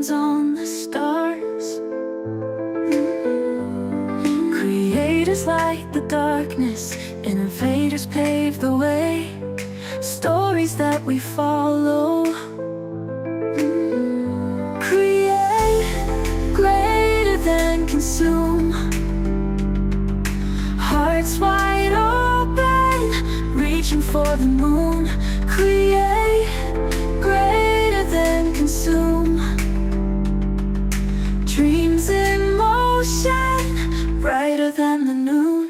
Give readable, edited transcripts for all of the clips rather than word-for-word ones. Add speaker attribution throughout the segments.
Speaker 1: hands on the stars. Creators light the darkness, innovators pave the way. Stories that we follow. Create greater than consume. Hearts wide open, reaching for the moon. Create greater than consume. Dreams in motion, brighter than the noon.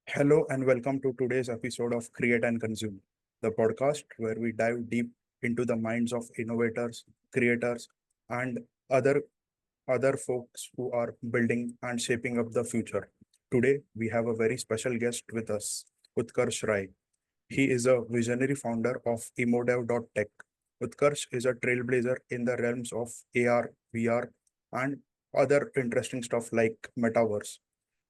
Speaker 2: Hello and welcome to today's episode of Create and Consume, the podcast where we dive deep into the minds of innovators, creators, and other other folks who are building and shaping up the future. Today we have a very special guest with us, Utkarsh Rai. He is a visionary founder of Emodev.tech. Utkarsh is a trailblazer in the realms of AR, VR, and other interesting stuff like metaverse.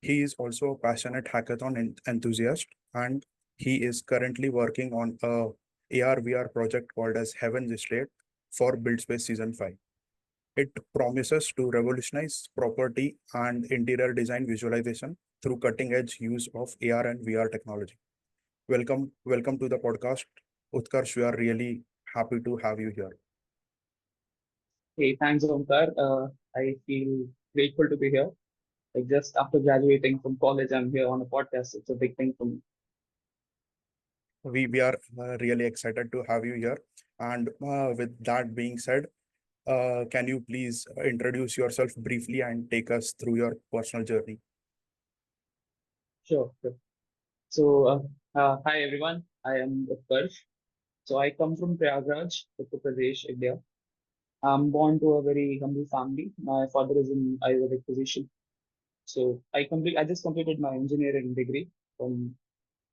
Speaker 2: He is also a passionate hackathon enthusiast, and he is currently working on a AR VR project called as Heaven's Estate for Build Space Season 5. It promises to revolutionize property and interior design visualization through cutting edge use of AR and VR technology. Welcome to the podcast. Utkarsh, we are really happy to have you here.
Speaker 3: Hey, thanks, Omkar. I feel grateful to be here. Like just after graduating from college, I'm here on a podcast. It's a big thing for me.
Speaker 2: We are really excited to have you here. And with that being said, can you please introduce yourself briefly and take us through your personal journey?
Speaker 3: Sure. So, hi everyone. I am Utkarsh. So I come from Prayagraj, Uttar Pradesh, India. I'm born to a very humble family. My father is in Ayurvedic physician. So I just completed my engineering degree from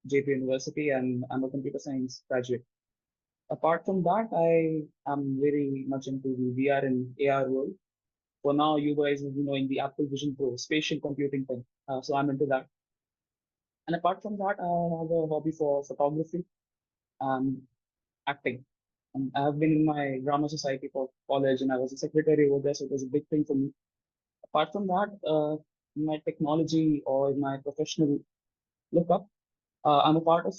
Speaker 3: JP University, and I'm a computer science graduate. Apart from that, I am very much into the VR and AR world. For now, you guys will be knowing the Apple Vision Pro, spatial computing thing. So I'm into that. And apart from that, I have a hobby for photography and acting. And I have been in my drama society for college, and I was a secretary over there, so it was a big thing for me. Apart from that, in my technology or in my professional lookup, I'm a part of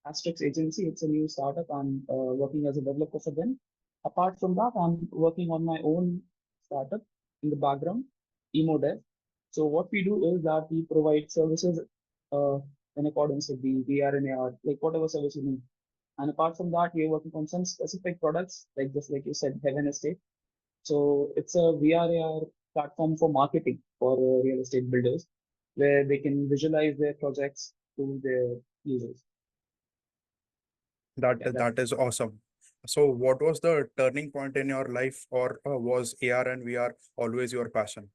Speaker 3: Asterix agency. It's a new startup. I'm working as a developer for them. Apart from that, I'm working on my own startup in the background, EmoDev. So what we do is that we provide services uh, in accordance with the VR and AR, like whatever service you need. And apart from that, we are working on some specific products, like just like you said, Heaven Estate. So it's a VR AR platform for marketing for real estate builders, where they can visualize their projects to their users.
Speaker 2: That
Speaker 3: Yeah, that's
Speaker 2: that is awesome. So, what was the turning point in your life, or was AR and VR always your passion?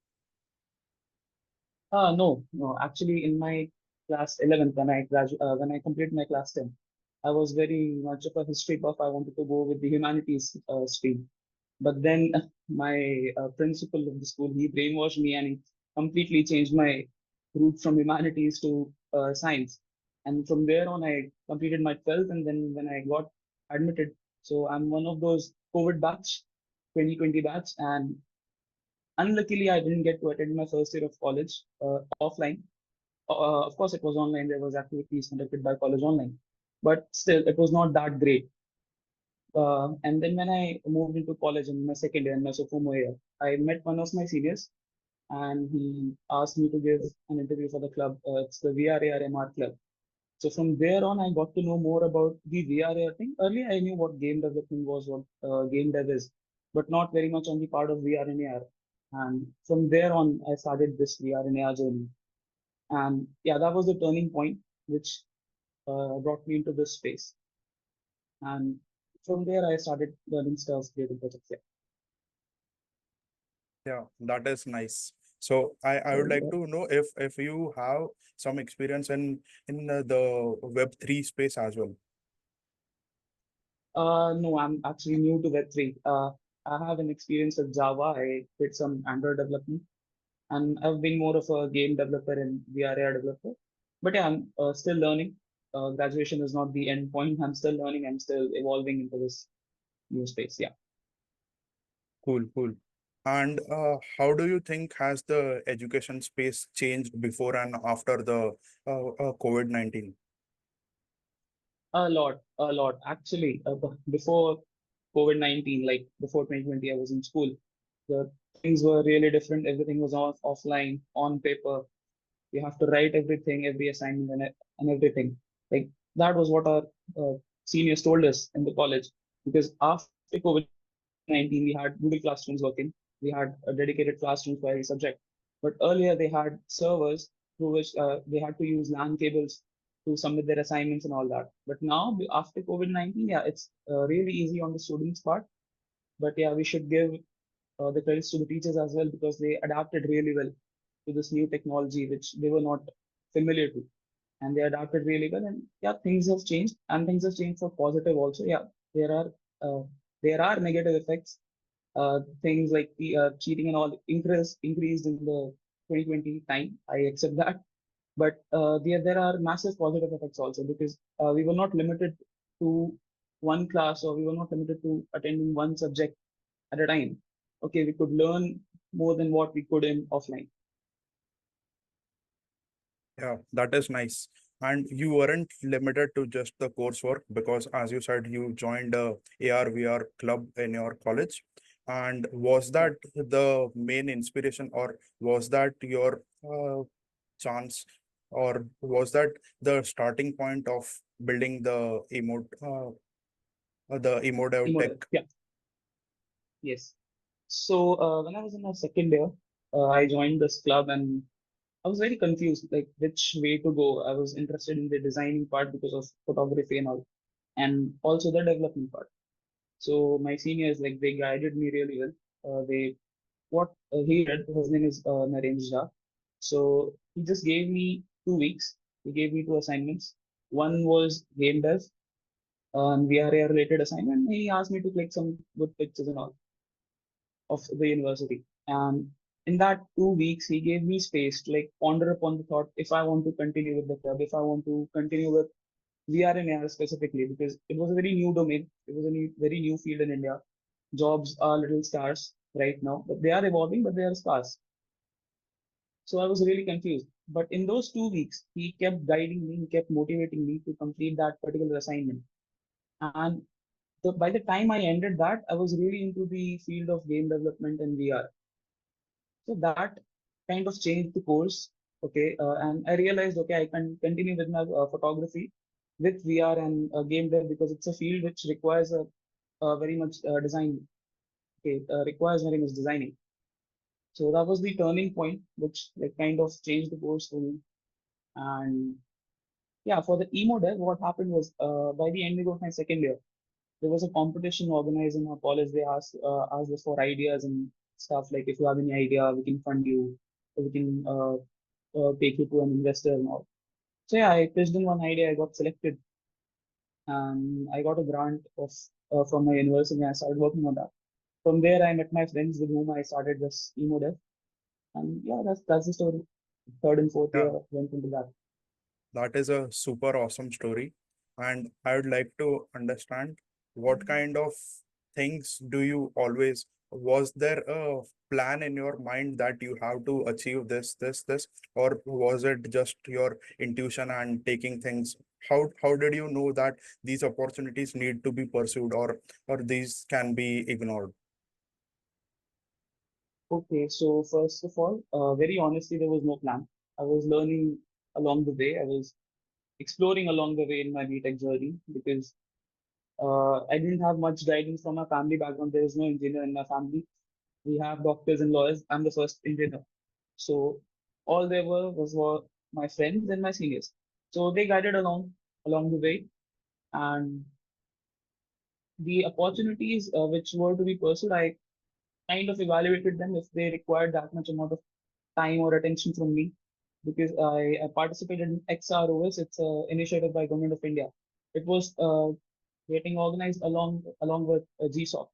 Speaker 3: no. Actually, in my class 11th, when I completed my class 10, I was very much of a history buff. I wanted to go with the humanities stream. But then my principal of the school, he brainwashed me and he completely changed my route from humanities to science. And from there on, I completed my 12th, and then when I got admitted, so I'm one of those COVID batch, 2020 batch, and unluckily, I didn't get to attend my first year of college offline. Of course, it was online. There was activities conducted by college online, but still, it was not that great. And then when I moved into college in my second year, in my sophomore year, I met one of my seniors, and he asked me to give an interview for the club. It's the VRARMR club. So from there on, I got to know more about the VRAR thing. Earlier, I knew what game development was, what game dev is, but not very much on the part of VR and AR. And from there on, I started this VR and AR journey. And yeah, that was the turning point, which brought me into this space. And from there, I started learning stuff, creating projects.
Speaker 2: Yeah, that is nice. So, I would like
Speaker 3: Yeah.
Speaker 2: to know if you have some experience in the Web3 space as well.
Speaker 3: No, I'm actually new to Web3. I have an experience with Java. I did some Android development, and I've been more of a game developer and VR developer. But yeah, I'm still learning. Graduation is not the end point. I'm still learning. I'm still evolving into this new space. Yeah.
Speaker 2: Cool, cool. And how do you think has the education space changed before and after the COVID-19?
Speaker 3: A lot, a lot. Actually, before COVID-19, like before 2020, I was in school. The things were really different. Everything was offline, on paper. You have to write everything, every assignment and everything. Like that was what our seniors told us in the college. Because after COVID-19, we had Google Classrooms working. We had a dedicated classroom for every subject. But earlier they had servers through which they had to use LAN cables to submit their assignments and all that. But now after COVID-19, yeah, it's really easy on the students' part. But yeah, we should give the credits to the teachers as well because they adapted really well to this new technology which they were not familiar to, and they adapted really well. And yeah, things have changed, and things have changed for positive also. Yeah, there are uh, there are negative effects. Things like the cheating and all increased in the 2020 time. I accept that, but there are massive positive effects also because we were not limited to one class, or we were not limited to attending one subject at a time. Okay, we could learn more than what we could in offline.
Speaker 2: Yeah, that is nice. And you weren't limited to just the coursework because, as you said, you joined a AR/VR club in your college. And was
Speaker 3: Yeah.
Speaker 2: that the main inspiration, or was that your chance, or was that the starting point of building the emotive tech?
Speaker 3: Emotive. Yeah. Yes. So when I was in my second year, I joined this club and I was very confused, like which way to go. I was interested in the designing part because of photography and all, and also the development part. So my seniors, like they guided me really well. They what he did. His name is Narendra Jha. So he just gave me 2 weeks. He gave me two assignments. One was game dev and VRA related assignment. He asked me to click some good pictures and all of the university. And in that 2 weeks, he gave me space to like ponder upon the thought if I want to continue with the club, if I want to continue with VR and AR specifically, because it was a very new domain. It was a very new field in India. Jobs are little scarce right now, but they are evolving, but they are scarce. So I was really confused. But in those 2 weeks, he kept guiding me, he kept motivating me to complete that particular assignment. And by the time I ended that, I was really into the field of game development and VR. So that kind of changed the course. Okay. And I realized, okay, I can continue with my photography with VR and game dev because it's a field which requires a very much design. Okay. Requires very much designing. So that was the turning point, which like kind of changed the course for me. And yeah, for the emo dev, what happened was by the ending of my second year, there was a competition organized in our college. They asked us for ideas and stuff like if you have any idea, we can fund you, or we can take you to an investor and all. So yeah, I pitched in one idea. I got selected, and I got a grant of from my university. And I started working on that. From there, I met my friends with whom I started this emo dev, and yeah, that's the story. Third and fourth
Speaker 2: Yeah,
Speaker 3: year went into that.
Speaker 2: that is a super awesome story. And I would like to understand what kind of things do you always, was there a plan in your mind that you have to achieve this, or was it just your intuition and taking things? How did you know that these opportunities need to be pursued, or these can be ignored?
Speaker 3: Okay, so first of all, very honestly, there was no plan. I was learning along the way. I was exploring along the way in my BTech journey because I didn't have much guidance from my family background. There is no engineer in my family. We have doctors and lawyers. I'm the first engineer. So all there were my friends and my seniors. So they guided along the way, and the opportunities which were to be pursued, I kind of evaluated them if they required that much amount of time or attention from me because I participated in XROS. It's an initiative by Government of India. It was getting organized along with GSOC.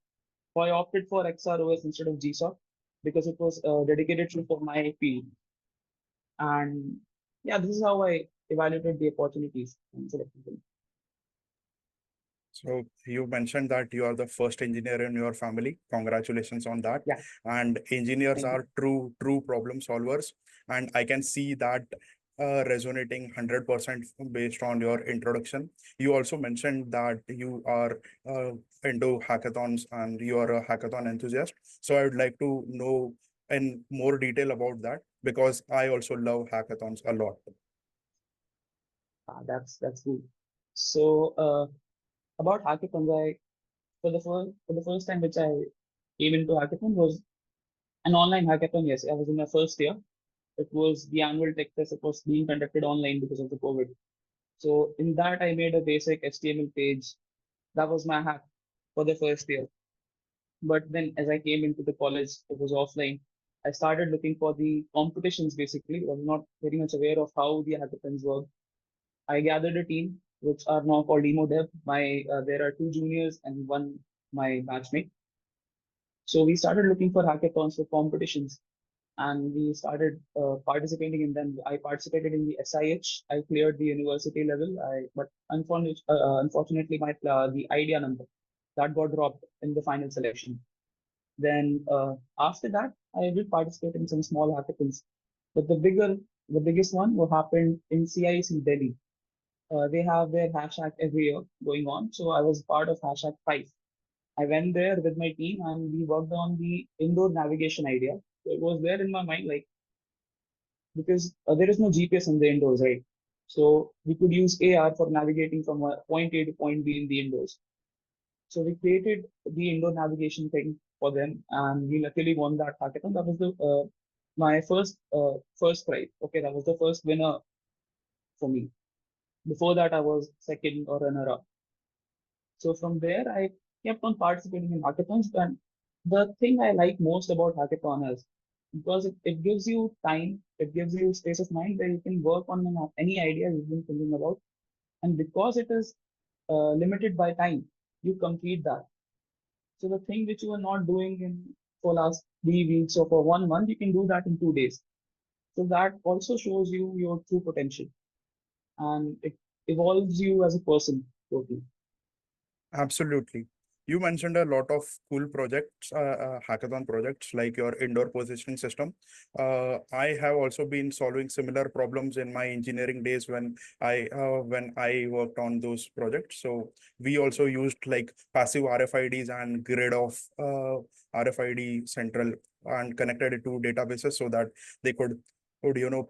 Speaker 3: So I opted for XROS instead of GSOC because it was dedicated to for my field. And yeah, this is how I evaluated the opportunities and selected them.
Speaker 2: So you mentioned that you are the first engineer in your family. Congratulations on that.
Speaker 3: Yeah,
Speaker 2: And engineers
Speaker 3: thank you.
Speaker 2: are true problem solvers. And I can see that resonating 100% based on your introduction. You also mentioned that you are uh, into hackathons and you are a hackathon enthusiast. So I would like to know in more detail about that because I also love hackathons a lot.
Speaker 3: That's good. So about hackathons, I for the first time which I came into hackathon was an online hackathon. Yes, I was in my first year. It was the annual tech fest. It was being conducted online because of the COVID. So in that, I made a basic HTML page. That was my hack for the first year. But then as I came into the college, it was offline. I started looking for the competitions basically. I was not very much aware of how the hackathons work. I gathered a team, which are now called Emo Dev. There are two juniors and one my batchmate. So we started looking for hackathons for competitions and we started participating in them. I participated in the SIH. I cleared the university level. But unfortunately, my the idea number that got dropped in the final selection. Then after that, I did participate in some small hackathons. But the biggest one will happen in CIS in Delhi. They have their hashtag every year going on. So I was part of hashtag 5. I went there with my team and we worked on the indoor navigation idea. So it was there in my mind, like, because there is no GPS in the indoors, right? So we could use AR for navigating from point A to point B in the indoors. So we created the indoor navigation thing for them, and we luckily won that hackathon. That was the my first prize. Okay, that was the first winner for me. Before that, I was second or runner up. So from there, I kept on participating in hackathons. And the thing I like most about hackathon is because it gives you time, it gives you space of mind where you can work on any idea you've been thinking about. And because it is limited by time, you complete that. So the thing which you are not doing in for last 3 weeks or for 1 month, you can do that in 2 days. So that also shows you your true potential and it evolves you as a person totally.
Speaker 2: Absolutely. You mentioned a lot of cool projects, hackathon projects like your indoor positioning system. I have also been solving similar problems in my engineering days when I worked on those projects. So we also used like passive RFIDs and grid of RFID central and connected it to databases so that they could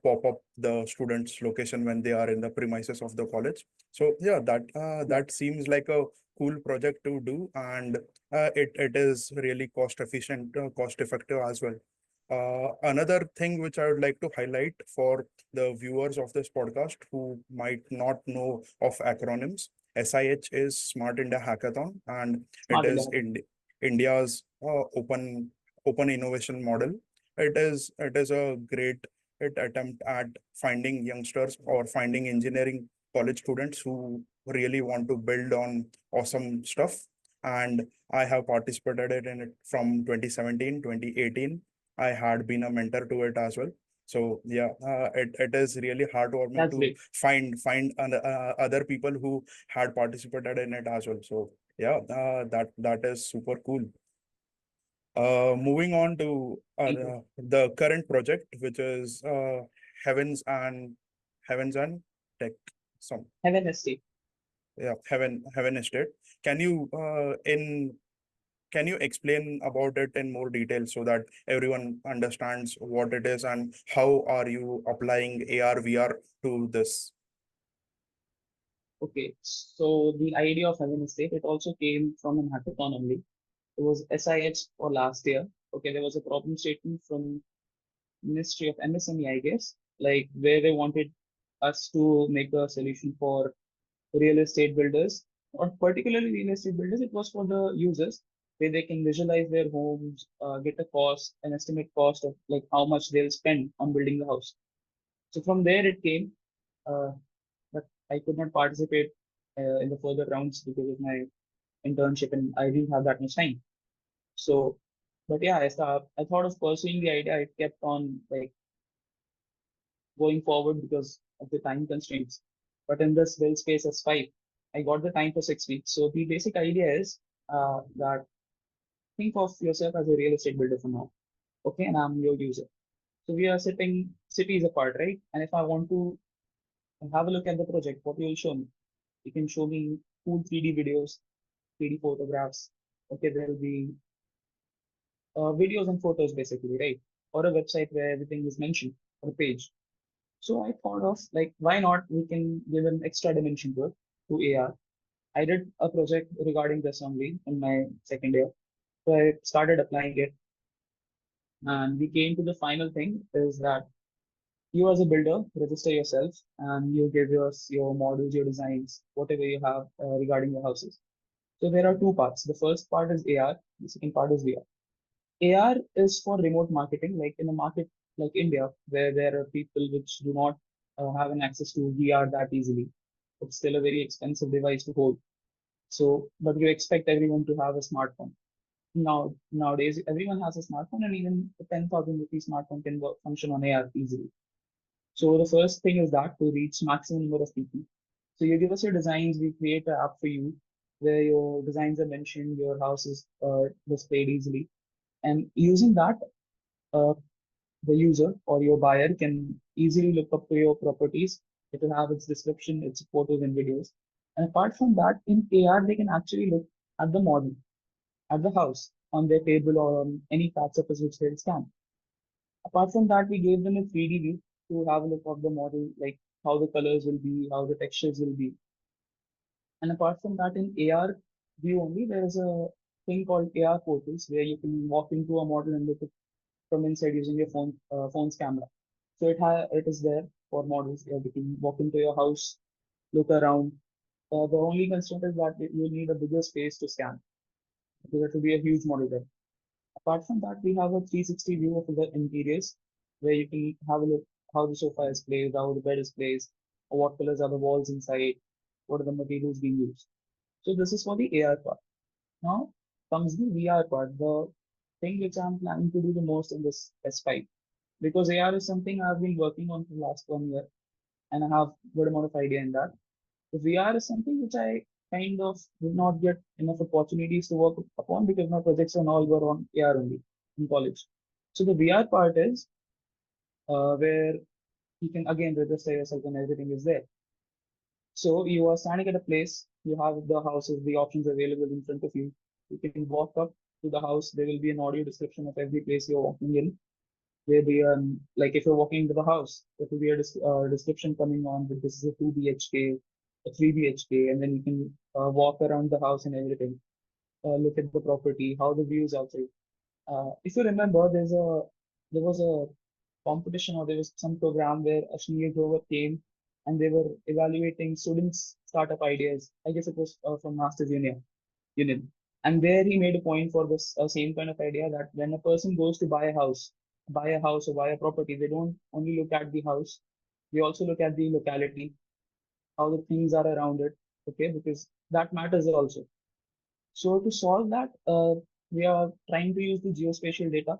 Speaker 2: pop up the student's location when they are in the premises of the college. So yeah,
Speaker 3: Yeah,
Speaker 2: that seems like a cool project to do, and it is really cost efficient, cost effective as well. Another thing which I would like to highlight for the viewers of this podcast who might not know of acronyms, SIH is Smart India Hackathon, and it
Speaker 3: smart
Speaker 2: is
Speaker 3: enough.
Speaker 2: in India's open innovation model. It is a great attempt at finding youngsters or finding engineering college students who really want to build on awesome stuff. And I have participated in it from 2017, 2018. I had been a mentor to it as well. So yeah, it is really heartwarming
Speaker 3: That's
Speaker 2: to
Speaker 3: great.
Speaker 2: find other people who had participated in it as well. So yeah, that is super cool. Moving on to
Speaker 3: Thank you.
Speaker 2: the current project, which is Heavens and Heavens and Tech. Some
Speaker 3: Have a nice day.
Speaker 2: yeah, Heaven Estate. Can you can you explain about it in more detail so that everyone understands what it is and how are you applying AR VR to this?
Speaker 3: Okay, so the idea of having a state, it also came from an hackathon only. It was SIH for last year. Okay, there was a problem statement from Ministry of MSME, I guess, like where they wanted us to make a solution for real estate builders, or particularly real estate builders. It was for the users where they can visualize their homes, get a cost, an estimate cost of like how much they'll spend on building the house. So from there it came, uh, but I could not participate in the further rounds because of my internship and I didn't have that much time. So, but yeah, I thought of pursuing the idea. I kept on like going forward because of the time constraints. But in this build space S5, I got the time for 6 weeks. So the basic idea is that think of yourself as a real estate builder for now. Okay, and I'm your user. So we are sitting cities apart, right? And if I want to have a look at the project, what you will show me? You can show me cool 3D videos, 3D photographs. Okay, there will be videos and photos basically, right? Or a website where everything is mentioned, or a page. So I thought of like, why not we can give an extra dimension to it, to AR. I did a project regarding this only in my second year. So I started applying it, and we came to the final thing is that you as a builder register yourself and you give your models, your designs, whatever you have regarding your houses. So there are two parts. The first part is AR, the second part is VR. AR is for remote marketing, like in a market like India, where there are people which do not have an access to VR that easily. It's still a very expensive device to hold. So, but you expect everyone to have a smartphone. Nowadays, everyone has a smartphone, and even a 10,000 rupee smartphone can function on AR easily. So the first thing is that to reach maximum number of people. So you give us your designs, we create an app for you where your designs are mentioned, your house is displayed easily. And using that, uh, the user or your buyer can easily look up to your properties. It will have its description, its photos and videos. And apart from that, in AR, they can actually look at the model, at the house, on their table or on any part surface which they'll scan. Apart from that, we gave them a 3D view to have a look of the model, like how the colors will be, how the textures will be. And apart from that, in AR view only, there is a thing called AR portals where you can walk into a model and look at from inside using your phone's camera. So it is there for models. You can walk into your house, look around. The only constraint is that you need a bigger space to scan because it will be a huge model there. Apart from that, we have a 360 view of the interiors where you can have a look how the sofa is placed, how the bed is placed, or what colors are the walls inside, what are the materials being used. So this is for the AR part. Now comes the VR part, the thing which I'm planning to do the most in this S5. Because AR is something I've been working on for the last 1 year and I have good amount of idea in that. The VR is something which I kind of did not get enough opportunities to work upon because my projects and all were on AR only in college. So the VR part is where you can again register yourself and everything is there. So you are standing at a place, you have the houses, the options available in front of you. You can walk up to the house. There will be an audio description of every place you're walking in. There be like if you're walking into the house, there will be a description coming on that this is a 2 BHK, a 3 BHK, and then you can walk around the house and everything. Look at the property, how the views outside. If you remember, there was a competition or there was some program where Ashneer Grover came and they were evaluating students' startup ideas. I guess it was from Masters Union. And there he made a point for this same kind of idea that when a person goes to buy a house or buy a property, they don't only look at the house, they also look at the locality, how the things are around it, okay, because that matters also. So to solve that, we are trying to use the geospatial data.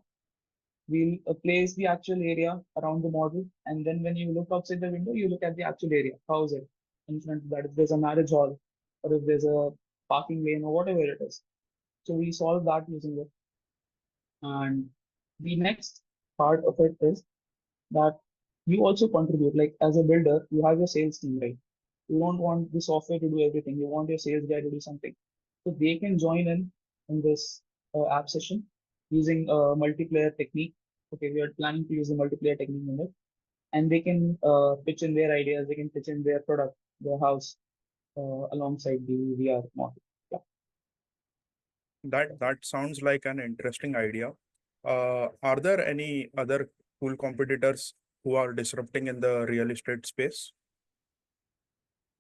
Speaker 3: We'll place the actual area around the model, and then when you look outside the window, you look at the actual area. How is it in front of that? If there's a marriage hall, or if there's a parking lane, or whatever it is. So we solve that using it. And the next part of it is that you also contribute. Like as a builder, you have your sales team, right? You don't want the software to do everything. You want your sales guy to do something. So they can join in this app session using a multiplayer technique. Okay, we are planning to use a multiplayer technique in it, and they can pitch in their ideas. They can pitch in their product, their house, alongside the VR model. Yeah.
Speaker 2: That sounds like an interesting idea. Are there any other cool competitors who are disrupting in the real estate space?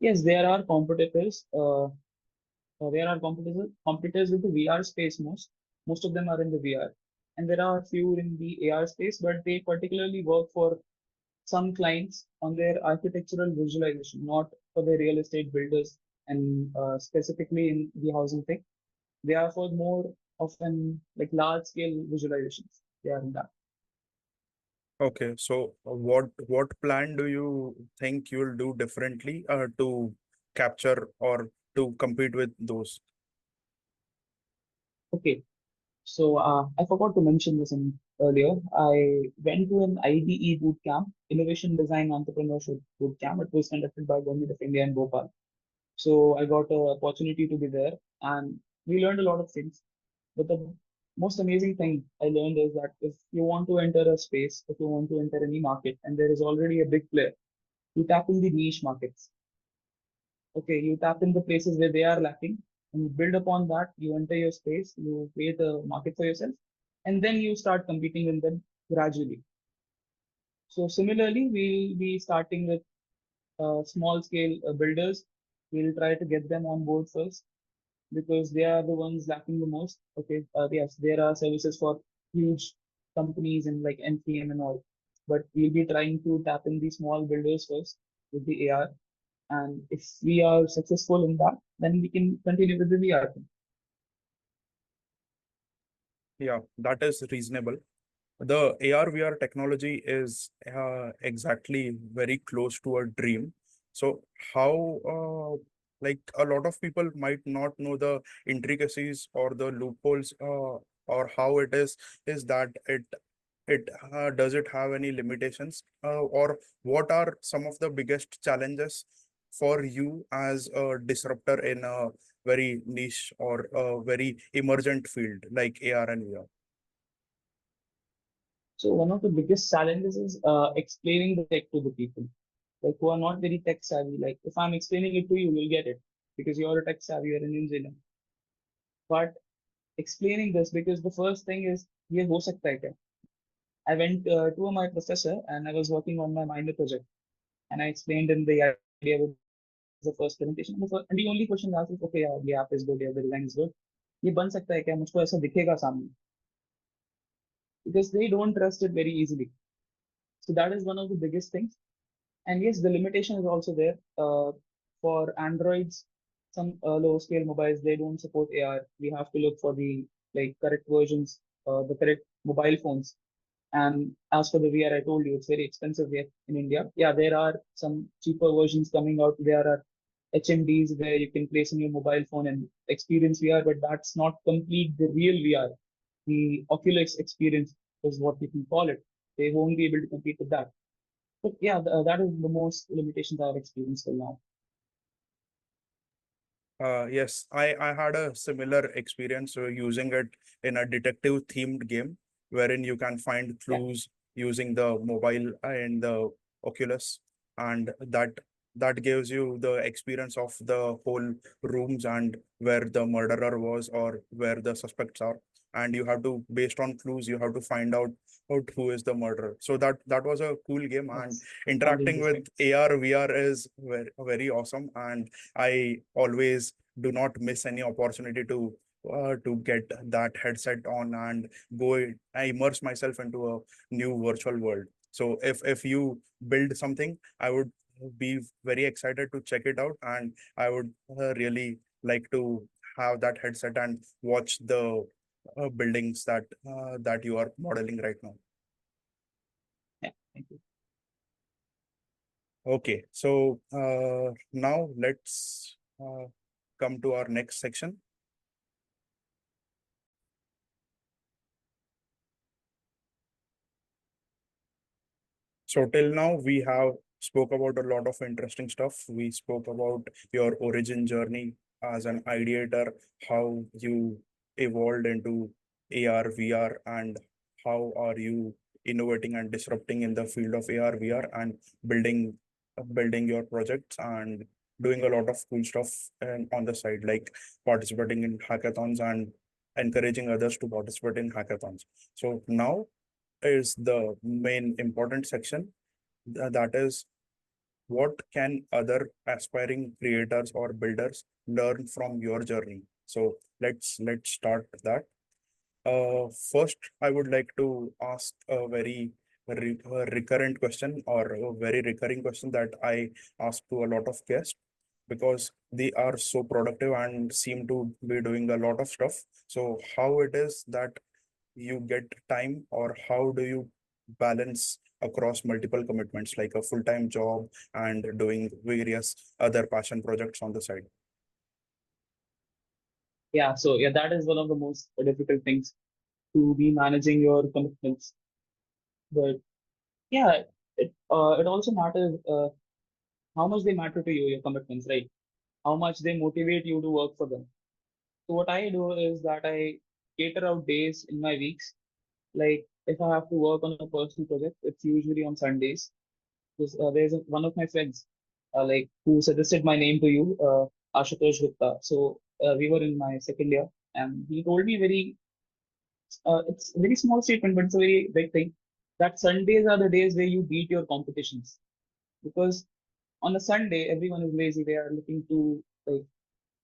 Speaker 3: Yes, there are competitors. There are competitors with the VR space most. Most of them are in the VR, and there are a few in the AR space, but they particularly work for some clients on their architectural visualization, not for the real estate builders and specifically in the housing thing. They are for more often like large scale visualizations. They are in that.
Speaker 2: Okay, so what plan do you think you'll do differently to capture or to compete with those?
Speaker 3: Okay. So I forgot to mention this earlier. I went to an IDE boot camp, Innovation Design Entrepreneurship boot camp. It was conducted by Government of India in Bhopal. So I got an opportunity to be there, and we learned a lot of things. But the most amazing thing I learned is that if you want to enter a space, if you want to enter any market, and there is already a big player, you tap in the niche markets. Okay, you tap in the places where they are lacking, and you build upon that. You enter your space, you create a market for yourself, and then you start competing in them gradually. So similarly, we'll be starting with small scale builders. We'll try to get them on board first because they are the ones lacking the most. Okay, yes, there are services for huge companies and like NPM and all, but we'll be trying to tap in the small builders first with the AR. And if we are successful in that, then we can continue with the VR thing.
Speaker 2: Yeah, that is reasonable. The AR VR technology is exactly very close to a dream. So how like a lot of people might not know the intricacies or the loopholes or how it is that it does it have any limitations or what are some of the biggest challenges for you as a disruptor in a very niche or a very emergent field like AR and VR?
Speaker 3: So one of the biggest challenges is explaining the tech to the people, like who are not very tech savvy. Like if I'm explaining it to you, you'll get it because you're a tech savvy, you're in New Zealand. But explaining this because the first thing is ये हो सकता है क्या? I went to my professor and I was working on my minor project and I explained him the idea with the first presentation. And the only question he asked is, okay, yeah, the app is good, yeah, the design is good. ये बन सकता है क्या? मुझको ऐसा दिखेगा सामने because they don't trust it very easily. So that is one of the biggest things. And yes, the limitation is also there. For Androids, some low scale mobiles, they don't support AR. We have to look for the like correct versions, the correct mobile phones. And as for the VR, I told you it's very expensive here in India. Yeah, there are some cheaper versions coming out. There are HMDs where you can place in your mobile phone and experience VR, but that's not complete the real VR. The Oculus experience is what you can call it. They won't be able to compete with that. But yeah, that is the most limitations I've experienced till now.
Speaker 2: Yes, I had a similar experience using it in a detective themed game wherein you can find
Speaker 3: Yeah.
Speaker 2: clues using the mobile and the Oculus, and that gives you the experience of the whole rooms and where the murderer was or where the suspects are. And you have to, based on clues, you have to find out who is the murderer. So that was a cool game, and
Speaker 3: Yes. Sounds
Speaker 2: interacting with
Speaker 3: interesting.
Speaker 2: AR VR is very awesome. And I always do not miss any opportunity to get that headset on and I immerse myself into a new virtual world. So if you build something, I would be very excited to check it out, and I would really like to have that headset and watch the buildings that you are modeling right now.
Speaker 3: Yeah. Thank you.
Speaker 2: Okay, so now let's come to our next section. So till now we have spoke about a lot of interesting stuff. We spoke about your origin journey as an ideator, how you evolved into AR, VR, and how are you innovating and disrupting in the field of AR, VR, and building building your projects and doing a lot of cool stuff and on the side, like participating in hackathons and encouraging others to participate in hackathons. So now is the main important section, that is what can other aspiring creators or builders learn from your journey. So let's start that. First I would like to ask a very recurrent question or a very recurring question that I ask to a lot of guests, because they are so productive and seem to be doing a lot of stuff. So how it is that you get time, or how do you balance across multiple commitments like a full-time job and doing various other passion projects on the side?
Speaker 3: Yeah, so yeah, that is one of the most difficult things to be managing your commitments. But yeah, it also matters how much they matter to you, your commitments, right? How much they motivate you to work for them. So what I do is that I cater out days in my weeks. Like if I have to work on a personal project, it's usually on Sundays. Because, one of my friends, like who suggested my name to you, Ashutosh Gupta. So we were in my second year, and he told me it's a very small statement, but it's a very big thing. That Sundays are the days where you beat your competitions, because on a Sunday everyone is lazy. They are looking to like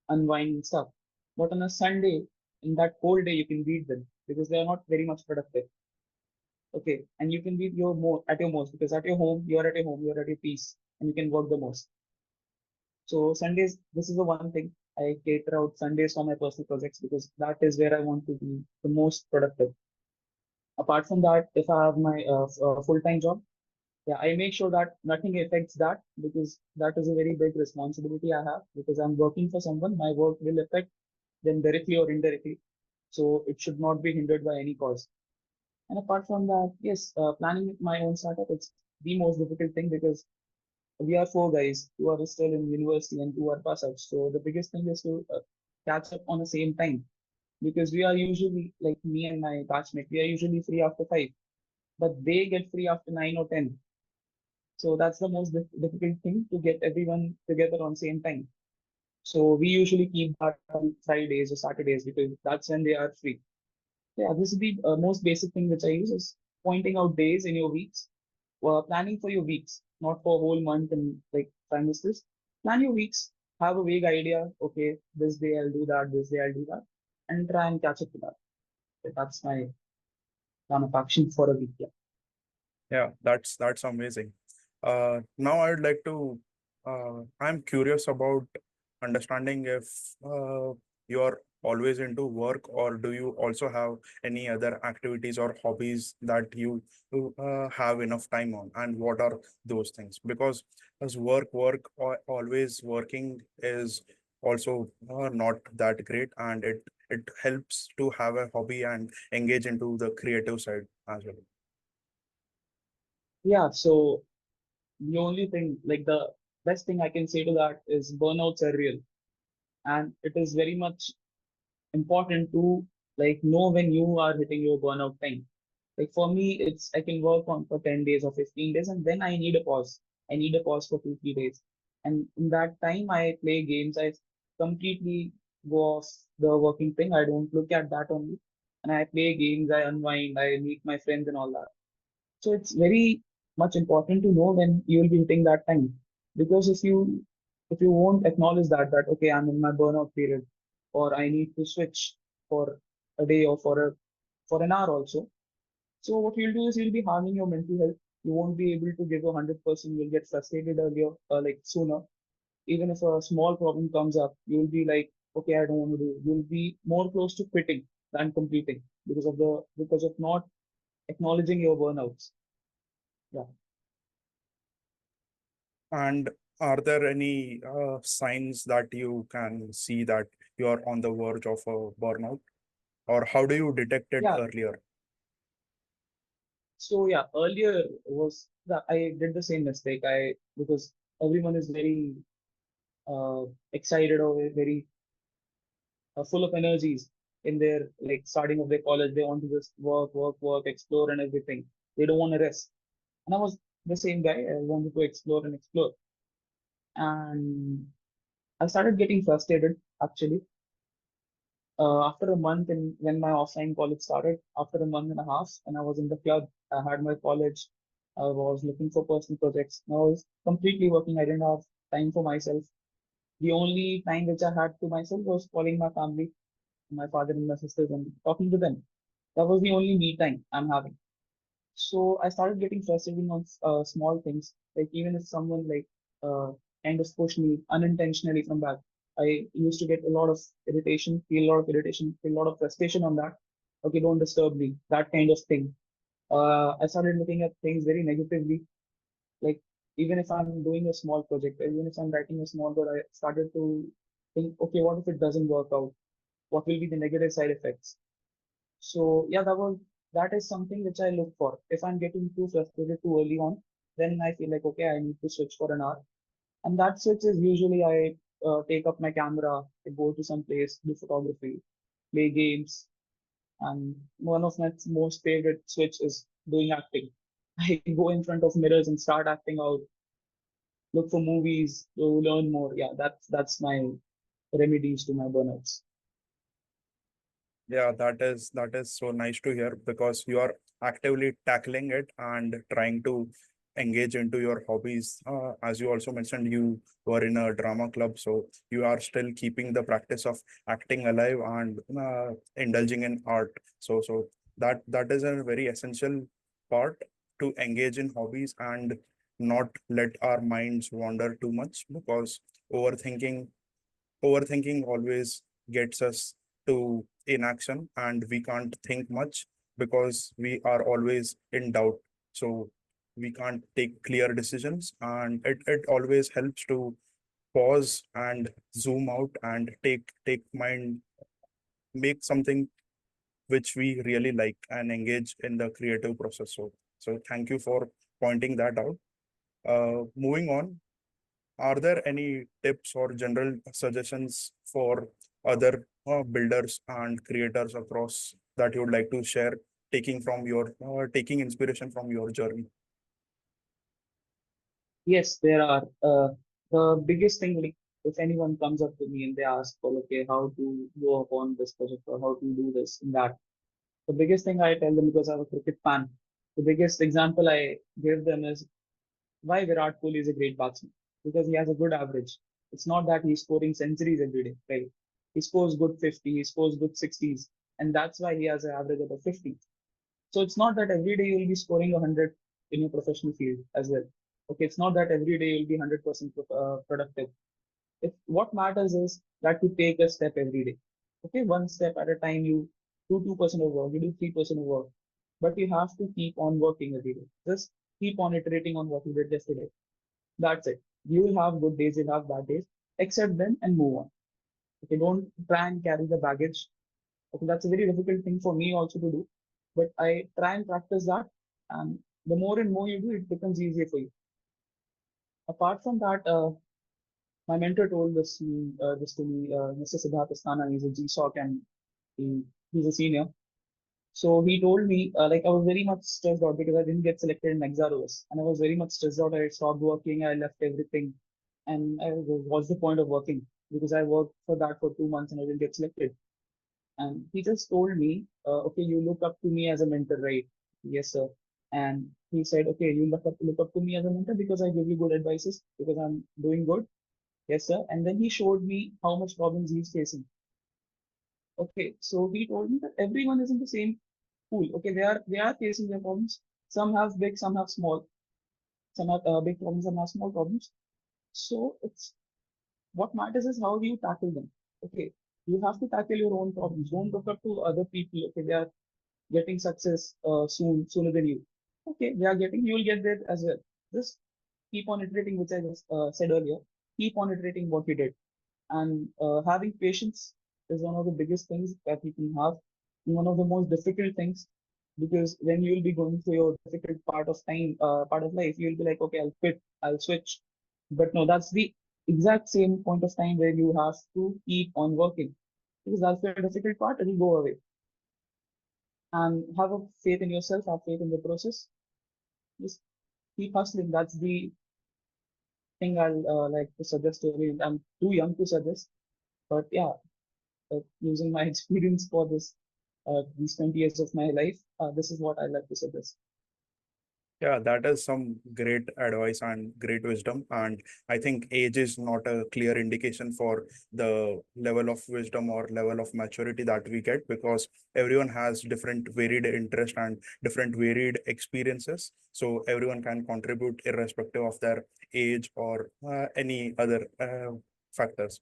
Speaker 3: unwind and stuff. But on a Sunday, in that whole day, you can beat them because they are not very much productive. Okay, and you can be your more at your most because at your home you are at your home, you are at your peace, and you can work the most. So Sundays, this is the one thing I cater out Sundays for my personal projects because that is where I want to be the most productive. Apart from that, if I have my full-time job, yeah, I make sure that nothing affects that because that is a very big responsibility I have because I'm working for someone. My work will affect them directly or indirectly. So it should not be hindered by any cause. And apart from that, yes, planning my own startup, it's the most difficult thing because we are four guys who are still in university and two are pass out. So the biggest thing is to catch up on the same time because we are usually like me and my batchmate, we are usually free after 5, but they get free after 9 or 10. So that's the most difficult thing to get everyone together on same time. So we usually keep that on Fridays or Saturdays because that's when they are free. Yeah, this is the most basic thing which I use is pointing out days in your weeks, planning for your weeks, not for a whole month and like trimesters. Plan your weeks, have a vague idea. Okay, this day I'll do that, this day I'll do that, and try and catch up to that. So that's my plan of action for a week. Yeah.
Speaker 2: Yeah, that's amazing. Now I would like to. I'm curious about understanding if you're always into work, or do you also have any other activities or hobbies that you have enough time on, and what are those things? Because as work, or always working is also not that great, and it helps to have a hobby and engage into the creative side as well.
Speaker 3: Yeah. So the only thing, like the best thing I can say to that is burnouts are real, and it is very much important to like know when you are hitting your burnout time. Like for me, it's I can work on for 10 days or 15 days and then I need a pause. I need a pause for 2, 3 days. And in that time I play games. I completely go off the working thing. I don't look at that only. And I play games, I unwind, I meet my friends and all that. So it's very much important to know when you will be hitting that time. Because if you won't acknowledge that okay, I'm in my burnout period or I need to switch for a day or for an hour also. So what you'll do is you'll be harming your mental health. You won't be able to give 100%. You'll get frustrated earlier, like sooner. Even if a small problem comes up, you'll be like, okay, I don't want to do it. You'll be more close to quitting than completing because of not acknowledging your burnouts. Yeah.
Speaker 2: And are there any signs that you can see that you are on the verge of a burnout, or how do you detect it
Speaker 3: Yeah.
Speaker 2: earlier?
Speaker 3: So yeah, earlier was that I did the same mistake. I because everyone is very excited or very full of energies in their like starting of their college. They want to just work, explore and everything. They don't want to rest. And I was the same guy. I wanted to explore and explore. And I started getting frustrated actually. After a month and when my offline college started, after a month and a half, when I was in the club, I had my college. I was looking for personal projects. And I was completely working. I didn't have time for myself. The only time which I had to myself was calling my family, my father and my sisters, and talking to them. That was the only me time I'm having. So I started getting frustrated on small things. Like even if someone like kind of pushed me unintentionally from back, I used to get a lot of irritation, feel a lot of irritation, feel a lot of frustration on that. Okay, don't disturb me, that kind of thing. I started looking at things very negatively. Like, even if I'm doing a small project, even if I'm writing a small code, I started to think, okay, what if it doesn't work out? What will be the negative side effects? So yeah, that is something which I look for. If I'm getting too frustrated too early on, then I feel like, okay, I need to switch for an hour. And that switch is usually I take up my camera, I go to some place, do photography, play games, and one of my most favorite switch is doing acting. I go in front of mirrors and start acting out, look for movies to learn more. Yeah, that's my remedies to my burnouts.
Speaker 2: Yeah, that is so nice to hear because you are actively tackling it and trying to engage into your hobbies. As you also mentioned, you were in a drama club, so you are still keeping the practice of acting alive and indulging in art. So that is a very essential part to engage in hobbies and not let our minds wander too much because overthinking overthinking always gets us to inaction and we can't think much because we are always in doubt, so we can't take clear decisions, and it always helps to pause and zoom out and take mind, make something which we really like and engage in the creative process. So thank you for pointing that out. Moving on, are there any tips or general suggestions for other builders and creators across that you would like to share, taking inspiration from your journey?
Speaker 3: Yes, there are. The biggest thing, like, if anyone comes up to me and they ask for, okay, how to go upon this project or how to do this and that, the biggest thing I tell them, because I'm a cricket fan, the biggest example I give them is why Virat Kohli is a great batsman. Because he has a good average. It's not that he's scoring centuries every day, right? He scores good 50, he scores good 60s, and that's why he has an average of 50. So it's not that every day you'll be scoring 100 in your professional field as well. Okay, it's not that every day you'll be 100% productive. If what matters is that you take a step every day. Okay, one step at a time. You do 2% of work, you do 3% of work, but you have to keep on working every day. Just keep on iterating on what you did yesterday. That's it. You will have good days, you'll have bad days. Accept them and move on. Okay, don't try and carry the baggage. Okay, that's a very difficult thing for me also to do, but I try and practice that. And the more and more you do, it becomes easier for you. Apart from that, my mentor told this to me, Mr. Siddharth Asthana. He's a GSOC and he's a senior. So he told me, like, I was very much stressed out because I didn't get selected in Exaros, and I was very much stressed out. I stopped working, I left everything, and what's the point of working? Because I worked for that for 2 months and I didn't get selected. And he just told me, okay, you look up to me as a mentor, right? Yes, sir. And he said, okay, you look up to me as a mentor because I give you good advices because I'm doing good. Yes, sir. And then he showed me how much problems he's facing. Okay, so he told me that everyone is in the same pool. Okay, they are facing their problems. Some have big, some have small. Some have big problems, some have small problems. So it's what matters is how you tackle them. Okay, you have to tackle your own problems. Don't look up to other people. Okay, they are getting success sooner than you. Okay, they are getting, you will get there as well. Just keep on iterating, which I just said earlier. Keep on iterating what you did. And having patience is one of the biggest things that you can have, and one of the most difficult things, because when you will be going through your difficult part of life, you will be like, okay, I'll quit, I'll switch. But no, that's the exact same point of time where you have to keep on working, because that's the difficult part, it will go away. And have a faith in yourself, have faith in the process. Just keep hustling. That's the thing I'll like to suggest to you. I'm too young to suggest, but yeah, using my experience for these 20 years of my life, this is what I like to suggest.
Speaker 2: Yeah, that is some great advice and great wisdom. And I think age is not a clear indication for the level of wisdom or level of maturity that we get because everyone has different varied interest and different varied experiences. So everyone can contribute irrespective of their age or any other factors.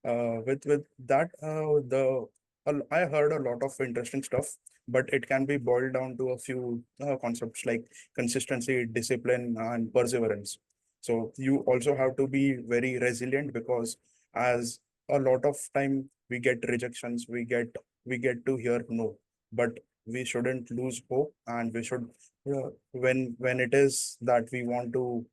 Speaker 2: With that, I heard a lot of interesting stuff, but it can be boiled down to a few concepts like consistency, discipline, and perseverance. So you also have to be very resilient, because as a lot of time we get rejections, we get to hear no, but we shouldn't lose hope, and we should, when it is that we want to,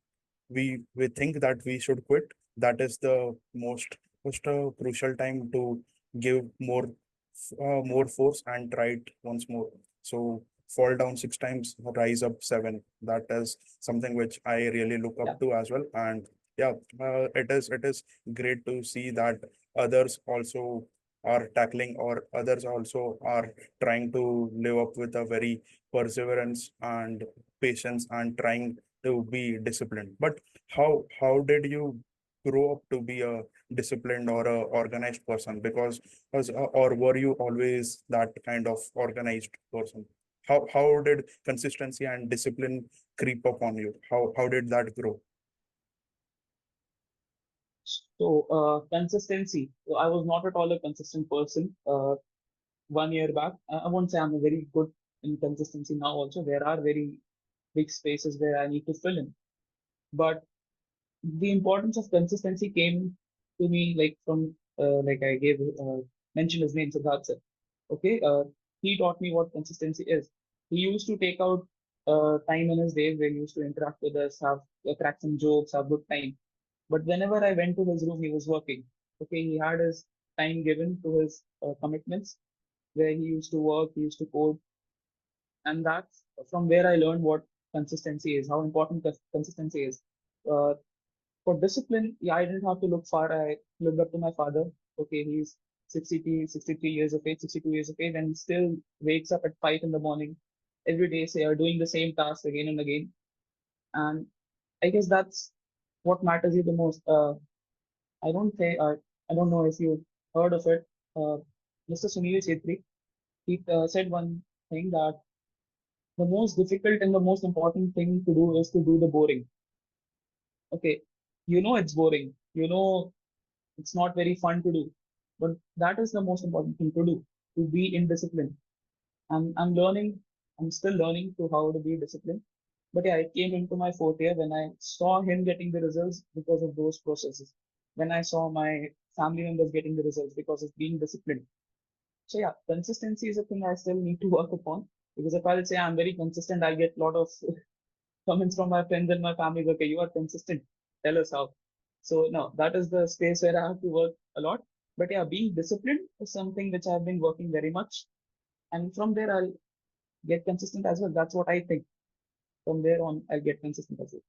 Speaker 2: we think that we should quit, that is the most crucial time to give more force and try it once more. So fall down 6 times, rise up seven. That is something which I really look
Speaker 3: Yeah.
Speaker 2: up to as well. And yeah, it is great to see that others also are tackling, or others also are trying to live up with a very perseverance and patience, and trying to be disciplined. But how did you grow up to be a disciplined or a organized person? Because or were you always that kind of organized person? How did consistency and discipline creep up on you? How did that grow?
Speaker 3: So, consistency. So I was not at all a consistent person. 1 year back, I won't say I'm a very good in consistency now. Also, there are very big spaces where I need to fill in. But the importance of consistency came to me like from like I gave mentioned his name, Siddharth sir. Okay, he taught me what consistency is. He used to take out time in his days where he used to interact with us, have crack some jokes, have good time. But whenever I went to his room, he was working. Okay, he had his time given to his commitments where he used to work, he used to code, and that's from where I learned what consistency is, how important consistency is. Uh, for discipline, yeah, I didn't have to look far. I looked up to my father. Okay, he's 63 years of age, 62 years of age, and still wakes up at 5 in the morning every day, say, doing the same task again and again. And I guess that's what matters you the most. I don't say, I don't know if you heard of it. Uh, Mr. Sunil Chetri, he said one thing that the most difficult and the most important thing to do is to do the boring. Okay, you know it's boring. You know it's not very fun to do, but that is the most important thing to do, to be in discipline. I'm learning, I'm still learning to how to be disciplined. But yeah, it came into my fourth year when I saw him getting the results because of those processes. When I saw my family members getting the results because of being disciplined. So yeah, consistency is a thing I still need to work upon. Because if I'll say I'm very consistent, I'll get a lot of comments from my friends and my family. Okay, you are consistent. Tell us how. So no, that is the space where I have to work a lot. But yeah, being disciplined is something which I've been working very much. And from there, I'll get consistent as well. That's what I think. From there on, I'll get consistent as well.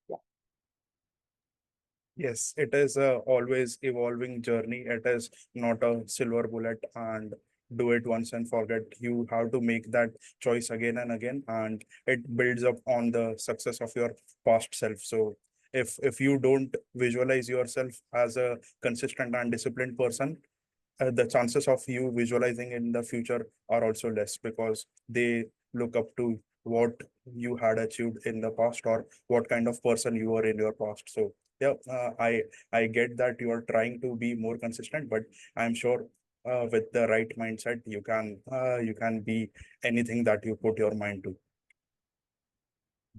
Speaker 3: Yeah.
Speaker 2: Yes, it is a always evolving journey. It is not a silver bullet and do it once and forget. You have to make that choice again and again, and it builds up on the success of your past self. So if you don't visualize yourself as a consistent and disciplined person, the chances of you visualizing in the future are also less, because they look up to what you had achieved in the past, or what kind of person you were in your past. So yeah, I get that you are trying to be more consistent, but I'm sure with the right mindset you can be anything that you put your mind to.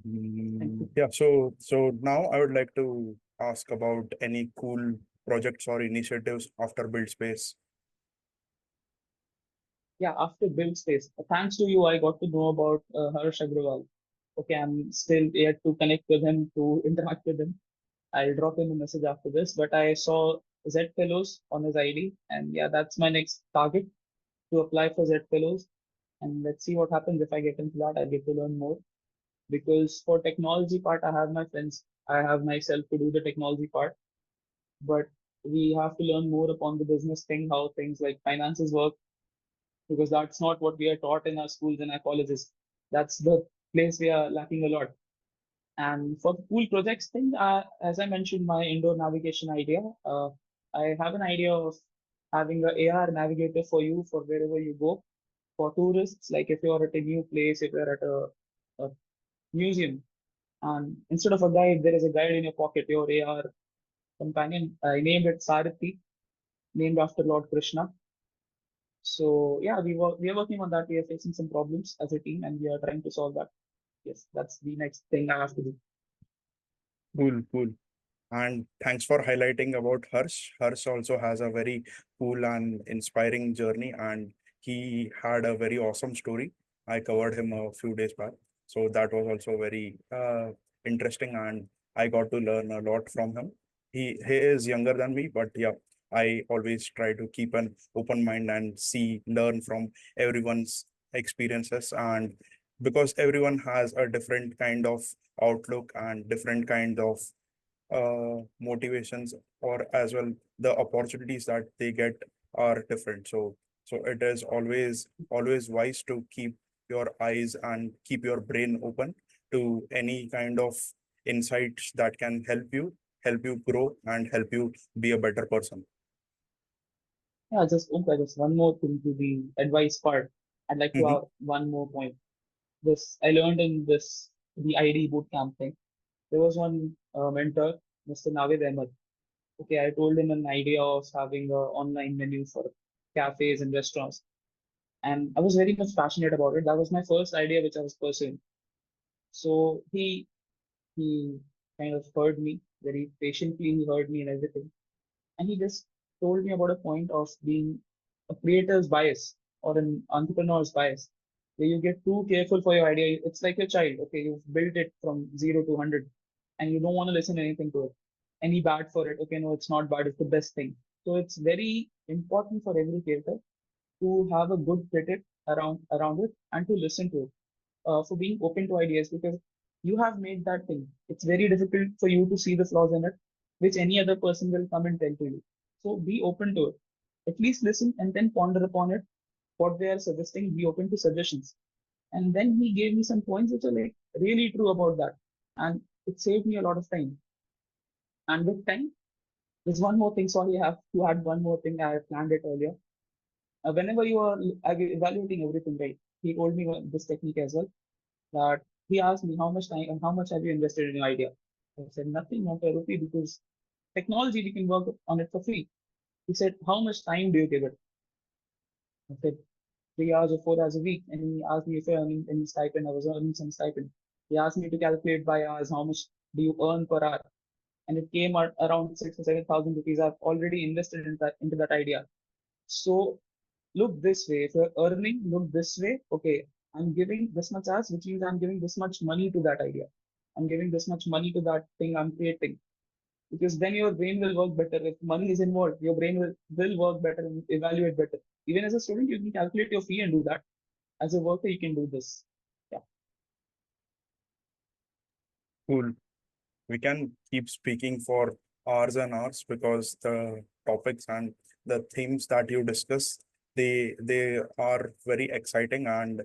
Speaker 3: Thank you.
Speaker 2: Yeah, so now I would like to ask about any cool projects or initiatives after build space.
Speaker 3: Yeah, after build space, thanks to you, I got to know about Harsh Agrawal. Okay, I'm still yet to connect with him, to interact with him. I'll drop him a message after this. But I saw Z Fellows on his ID, and yeah, that's my next target to apply for Z Fellows. And let's see what happens if I get into that. I get to learn more because for technology part, I have my friends, I have myself to do the technology part, but we have to learn more upon the business thing, how things like finances work, because that's not what we are taught in our schools and our colleges. That's the place we are lacking a lot. And for the cool projects thing, as I mentioned, my indoor navigation idea, I have an idea of having a AR navigator for you for wherever you go for tourists. Like if you're at a new place, if you're at a museum, and instead of a guide, there is a guide in your pocket, your AR companion. I named it Sarathi. named after Lord Krishna. So yeah, we are working on that. We are facing some problems as a team, and we are trying to solve that. Yes, that's the next thing I have to do.
Speaker 2: Cool, cool. And thanks for highlighting about Harsh. Harsh also has a very cool and inspiring journey, and he had a very awesome story. I covered him a few days back. So that was also very interesting, and I got to learn a lot from him. He is younger than me, but yeah, I always try to keep an open mind and learn from everyone's experiences, and because everyone has a different kind of outlook and different kind of motivations, or as well the opportunities that they get are different. So it is always wise to keep your eyes and keep your brain open to any kind of insights that can help you grow and help you be a better person.
Speaker 3: Yeah, just okay, just one more thing to the advice part. I'd like to
Speaker 2: Hmm.
Speaker 3: add one more point. This I learned in this the ID boot camp thing. There was one mentor, Mr. Navid Ahmed. Okay, I told him an idea of having a online menu for cafes and restaurants, and I was very much passionate about it. That was my first idea which I was pursuing. So he kind of heard me very patiently. He heard me and everything, and he just told me about a point of being a creator's bias or an entrepreneur's bias, where you get too careful for your idea. It's like your child. Okay, you've built it from 0 to 100, and you don't want to listen to anything to it. Any bad for it? Okay, no, it's not bad. It's the best thing. So it's very important for every creator to have a good critic around it and to listen to it, for being open to ideas, because you have made that thing. It's very difficult for you to see the flaws in it, which any other person will come and tell to you. So be open to it. At least listen and then ponder upon it. What they are suggesting, be open to suggestions. And then he gave me some points which are like really true about that. And it saved me a lot of time. And with time, there's one more thing. Sorry, I have to add one more thing. I planned it earlier. Whenever you are evaluating everything, right? He told me this technique as well, that he asked me how much time and how much have you invested in your idea. I said nothing, not a rupee, because technology we can work on it for free. He said, how much time do you give it? I said 3 hours or 4 hours a week. And he asked me if I earning any stipend. I was earning some stipend. He asked me to calculate by hours how much do you earn per hour. And it came at around 6 or 7,000 rupees. I've already invested in that idea. So look this way. If you're earning, look this way. Okay, I'm giving this much as, which means I'm giving this much money to that idea. I'm giving this much money to that thing I'm creating. Because then your brain will work better. If money is involved, your brain will work better and evaluate better. Even as a student, you can calculate your fee and do that. As a worker, you can do this. Yeah.
Speaker 2: Cool. We can keep speaking for hours and hours because the topics and the themes that you discuss, they are very exciting, and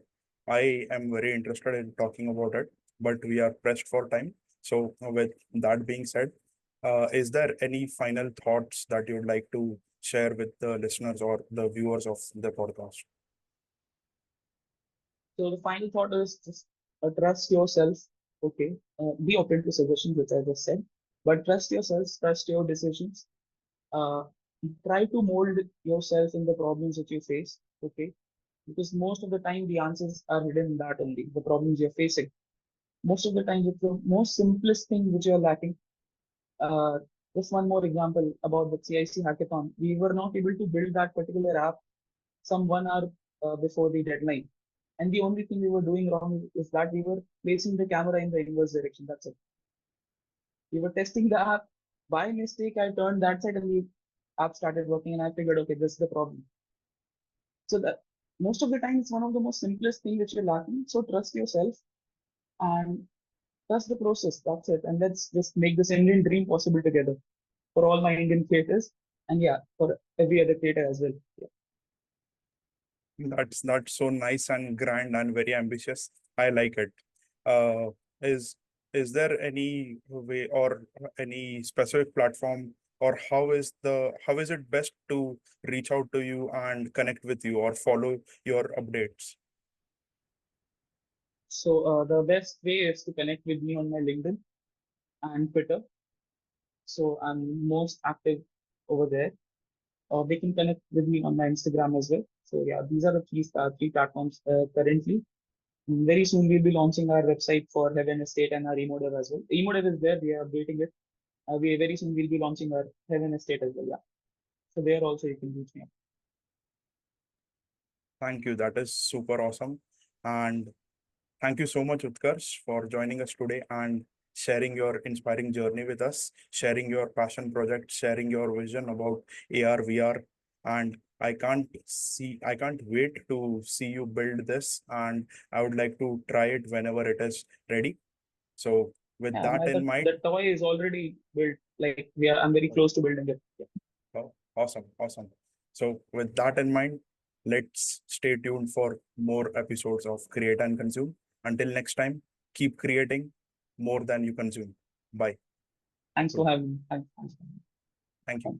Speaker 2: I am very interested in talking about it, but we are pressed for time. So with that being said, is there any final thoughts that you'd like to share with the listeners or the viewers of the podcast?
Speaker 3: So the final thought is just trust yourself. Okay. Be open to suggestions, which I just said, but trust yourself, trust your decisions. Uh, Try to mold yourself in the problems that you face. Okay, because most of the time the answers are hidden in that only, the problems you're facing. Most of the time it's the most simplest thing which you're lacking. Uh, just one more example about the CIC hackathon. We were not able to build that particular app some 1 hour before the deadline. And the only thing we were doing wrong is that we were placing the camera in the inverse direction. That's it. We were testing the app. By mistake, I turned that side and the app started working, and I figured, okay, this is the problem. So that most of the time it's one of the most simplest thing which you're lacking. So trust yourself and trust the process. That's it. And let's just make this Indian dream possible together for all my Indian creators, and yeah, for every other creator as well. Yeah.
Speaker 2: That's so nice and grand and very ambitious. I like it. Uh, is is there any way or any specific platform, or how is it best to reach out to you and connect with you or follow your updates?
Speaker 3: So the best way is to connect with me on my LinkedIn and Twitter. So I'm most active over there. they can connect with me on my Instagram as well. So yeah, these are the three platforms currently. Very soon we'll be launching our website for Heaven Estate and our Emodev as well. Emodev is there, we are updating it. We very soon will be launching our Heaven Estate as well. Yeah. So there also you can reach me.
Speaker 2: Thank you. That is super awesome. And thank you so much, Utkarsh, for joining us today and sharing your inspiring journey with us, sharing your passion project, sharing your vision about AR, VR. And I can't wait to see you build this. And I would like to try it whenever it is ready. So, with
Speaker 3: Yeah,
Speaker 2: that in mind,
Speaker 3: the toy is already built. Like I'm very close to building it. Yeah.
Speaker 2: oh, awesome, awesome. So, with that in mind, let's stay tuned for more episodes of Create and Consume. Until next time, keep creating more than you consume. Bye.
Speaker 3: Thanks for
Speaker 2: Goodbye.
Speaker 3: having me. Thanks.
Speaker 2: Thank you.